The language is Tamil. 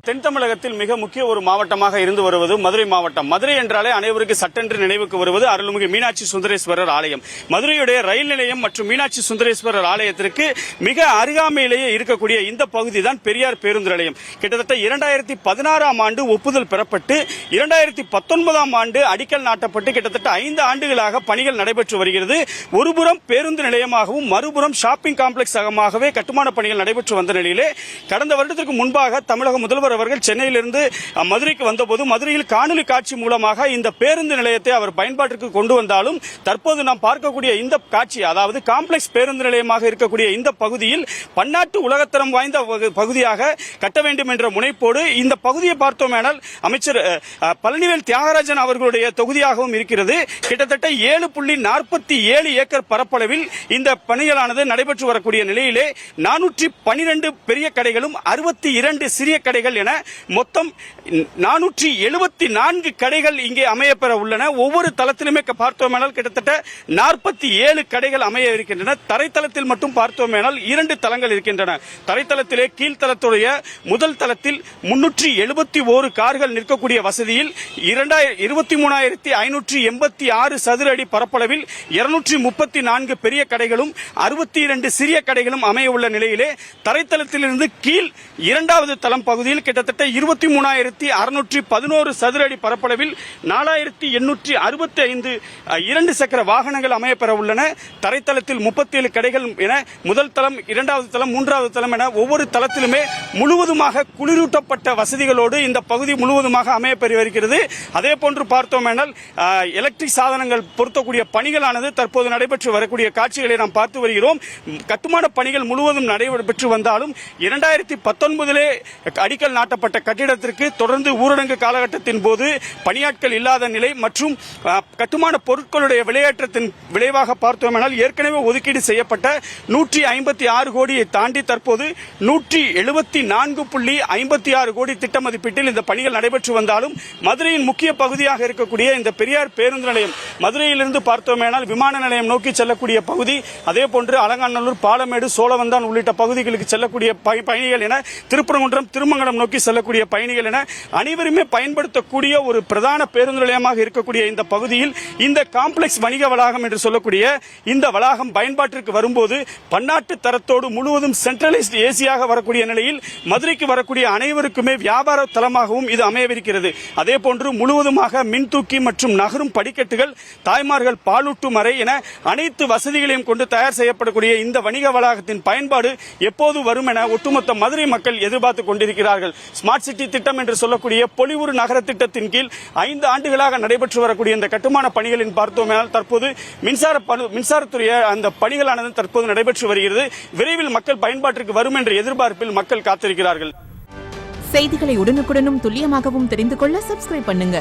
தென் தமிழகத்தில் மிக முக்கிய ஒரு மாவட்டமாக இருந்து வருவது மதுரை மாவட்டம். மதுரை என்றாலே அனைவருக்கு சட்டென்று நினைவுக்கு வருவது அருள்மிகு மீனாட்சி சுந்தரேஸ்வரர் ஆலயம். மதுரையுடைய ரயில் நிலையம் மற்றும் மீனாட்சி சுந்தரேஸ்வரர் ஆலயத்திற்கு மிக அருகாமையிலேயே இருக்கக்கூடிய இந்த பகுதி தான் பெரியார் பேருந்து நிலையம். கிட்டத்தட்ட 2016ஆம் ஆண்டு ஒப்புதல் பெறப்பட்டு 2019ஆம் ஆண்டு அடிக்கல் நாட்டப்பட்டு கிட்டத்தட்ட 5 ஆண்டுகளாக பணிகள் நடைபெற்று வருகிறது. ஒருபுறம் பேருந்து நிலையமாகவும் மறுபுறம் ஷாப்பிங் காம்ப்ளெக்ஸாகவே கட்டுமான பணிகள் நடைபெற்று வந்த நிலையிலே கடந்த வருடத்திற்கு முன்பாக தமிழக முதல்வர் அவர்கள் சென்னையிலிருந்து மதுரைக்கு வந்தபோது மதுரையில் காணொலி காட்சி மூலமாக இந்த பேருந்து நிலையத்தை அவர் பயன்பாட்டிற்கு கொண்டு வந்தாலும் தற்போது நாம் பார்க்கக்கூடிய இந்த காட்சி, அதாவது காம்ப்ளெக்ஸ் பேருந்து நிலையமாக இருக்கக்கூடிய இந்த பகுதியில் பன்னாட்டு உலகத்தரம் வாய்ந்த பகுதியாக கட்ட வேண்டும் என்ற முனைப்போடு இந்த பகுதியை பார்த்தோமேனால் அமைச்சர் பழனிவேல் தியாகராஜன் அவர்களுடைய தொகுதியாகவும் இருக்கிறது. கிட்டத்தட்ட 7.47 ஏக்கர் பரப்பளவில் இந்த பணிகளானது நடைபெற்று வரக்கூடிய நிலையிலே 412 பெரிய கடைகளும் 62 சிறிய கடைகள் என மொத்தம் 474 கடைகள் இங்கே அமையப்பெற உள்ளன. ஒவ்வொரு தளத்திலுமே பார்த்தோமேனால் கிட்டத்தட்ட 47 கடைகள் அமைய இருக்கின்றன. தரைத்தளத்தில் மட்டும் பார்த்தோமேனால் 2 தளங்கள் இருக்கின்றன. தரைத்தளத்திலே கீழ்த்தளத்துடைய முதல் தளத்தில் 371 கார்கள் நிற்கக்கூடிய வசதியில் 23,586 சதுர அடி பரப்பளவில் 234 பெரிய கடைகளும் 62 சிறிய கடைகளும் அமைய உள்ள நிலையிலே தரைத்தளத்திலிருந்து கீழ் 2வது தளம் பகுதியில் கிட்டத்தட்ட 23,611 சதுர அடி பரப்பளவில் 4,865 2 சக்கர வாகனங்கள் அமையப்பெற உள்ளன. தரைத்தளத்தில் 37 கடைகள் என முதல் தளம், 2வது தளம், 3வது தளம் என ஒவ்வொரு தளத்திலுமே முழுவதுமாக குளிரூட்டப்பட்ட வசதிகளோடு இந்த பகுதி முழுவதுமாக அமையப்பெற வருகிறது. அதே போன்று பார்த்தோமேனால் எலக்ட்ரிக் சாதனங்கள் பொருத்தக்கூடிய பணிகளானது தற்போது நடைபெற்று வரக்கூடிய காட்சிகளை நாம் பார்த்து வருகிறோம். கட்டுமான பணிகள் முழுவதும் நடைபெற்று வந்தாலும் 2019 அடிக்கல் நாட்டப்பட்ட கட்டிடத்திற்கு தொடர்ந்து ஊரடங்கு காலகட்டத்தின் போது பணியாட்கள் இல்லாத நிலை மற்றும் கட்டுமான பொருட்களுடைய விலையேற்றத்தின் விளைவாக பார்த்தோமெனால் ஏற்கனவே ஒதுக்கீடு செய்யப்பட்ட 156 கோடியை தாண்டி தற்போது 174.56 கோடி திட்ட மதிப்பீட்டில் இந்த பணிகள் நடைபெற்று வந்தாலும் மதுரையின் முக்கிய பகுதியாக இருக்கக்கூடிய இந்த பெரியார் பேருந்து நிலையம், மதுரையிலிருந்து பார்த்தோமேனால் விமான நிலையம் நோக்கி செல்லக்கூடிய பகுதி, அதே போன்று அலங்காநல்லூர், பாலமேடு, சோழவந்தான் உள்ளிட்ட பகுதிகளுக்கு செல்லக்கூடிய பயணிகள் என திருப்பரங்குன்றம், திருமங்கலம் நோக்கி செல்லக்கூடிய பயணிகள் என அனைவருமே பயன்படுத்தக்கூடிய ஒரு பிரதான பேருந்து நிலையமாக இருக்கக்கூடிய இந்த பகுதியில் இந்த காம்ப்ளெக்ஸ் வணிக வளாகம் என்று சொல்லக்கூடிய இந்த வளாகம் பயன்பாட்டிற்கு வரும்போது பன்னாட்டு தரத்தோடு முழுவதும் சென்ட்ரலைஸ்ட் ஏசியாக வரக்கூடிய நிலையில் மதுரைக்கு வரக்கூடிய அனைவருக்குமே வியாபார தளமாகவும் இது அமையவிருக்கிறது. அதே போன்று முழுவதுமாக மின்தூக்கி மற்றும் நகரும் படிக்கட்டுகள், தாய்மார்கள் பாலூட்டும் அறை என அனைத்து வசதிகளையும் கொண்டு தயார் செய்யப்படக்கூடிய இந்த வணிக வளாகத்தின் பயன்பாடு எப்போது வரும் என ஒட்டுமொத்த மதுரை மக்கள் எதிர்பார்த்துக் கொண்டிருக்கிறார்கள். ஸ்மார்ட் சிட்டி திட்டம் என்று சொல்லக்கூடிய பொலிவுறு நகர திட்டத்தின் கீழ் 5 ஆண்டுகளாக நடைபெற்று வரக்கூடிய இந்த கட்டுமான பணிகளின் பார்த்தோமேனால் தற்போது மின்சாரத்துறை அந்த பணிகளானது தற்போது நடைபெற்று வருகிறது. விரைவில் மக்கள் பயன்பாட்டிற்கு வரும் என்ற எதிர்பார்ப்பில் மக்கள் காத்திருக்கிறார்கள். செய்திகளை உடனுக்குடனும் துல்லியமாகவும் தெரிந்து கொள்ள சப்ஸ்கிரைப் பண்ணுங்க.